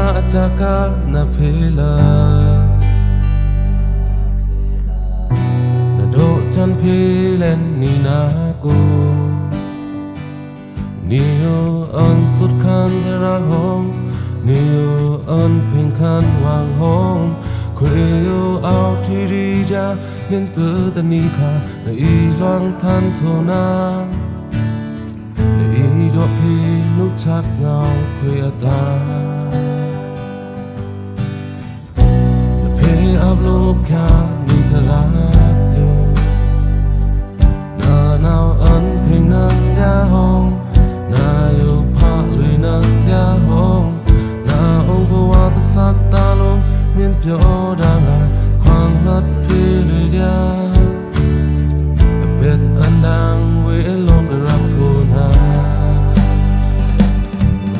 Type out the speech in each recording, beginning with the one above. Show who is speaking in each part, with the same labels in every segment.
Speaker 1: Jaka na phela na do chan philen ni na ko ni yo an sut khan ra hong ni yo an phing khan wang hong khoi yo ao thi ri ja min tu ta ni kha na i loang than tho na na i do phi nu chak ngao khoi ata ab lo kya ni thara yo na now an phing nang ya hong na yo pha lui nang ya hong na ong bo wa ta sat ta lo min pyo da nga khwang lat phi lui ya a bit an dang we long the rap ko na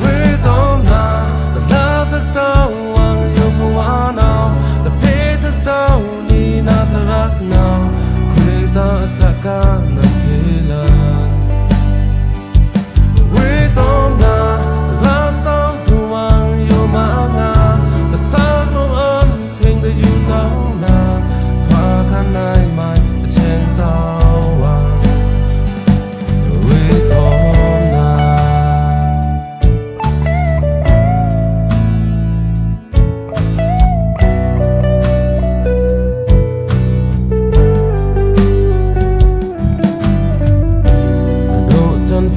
Speaker 1: we don't na the love that don't want you for one now tao ni na tharak na khoi ta chaka na phela we tom na la tom tu wang yo ma nga the sun no on ping the you down na thwa khan nai mai chen tao wa we tom na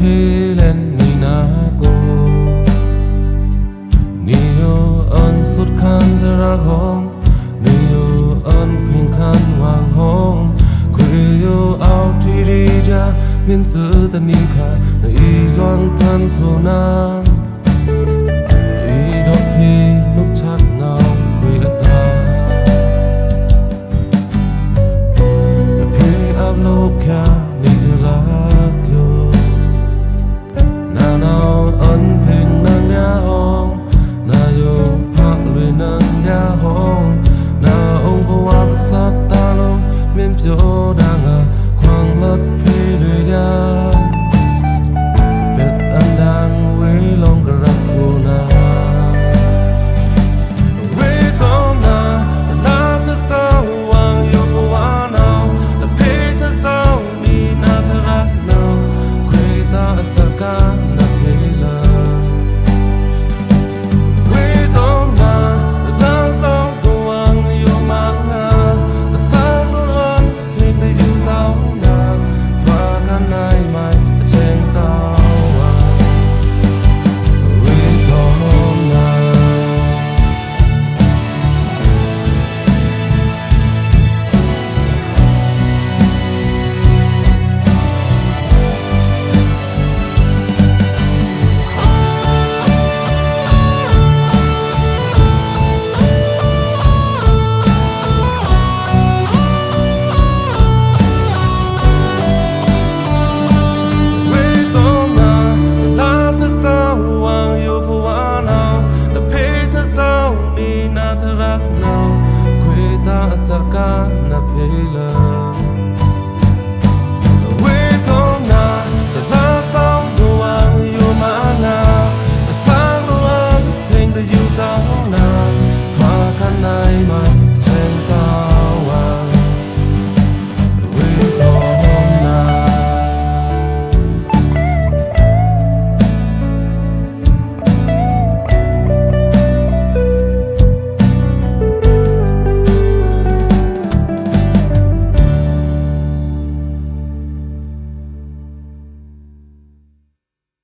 Speaker 1: philen ni na ko ni yo an sut khan ra hong ni yo an phing khan wang hong khoi yo ao thi ri ja min tu ta ni kha na i loang than tho na i do phi nu chak ngao khoi ata na phi ab lo kya ni ra now an phing nang ya hong na yo pha lui nang ya hong na ong bo wa sa ta lo min pyo da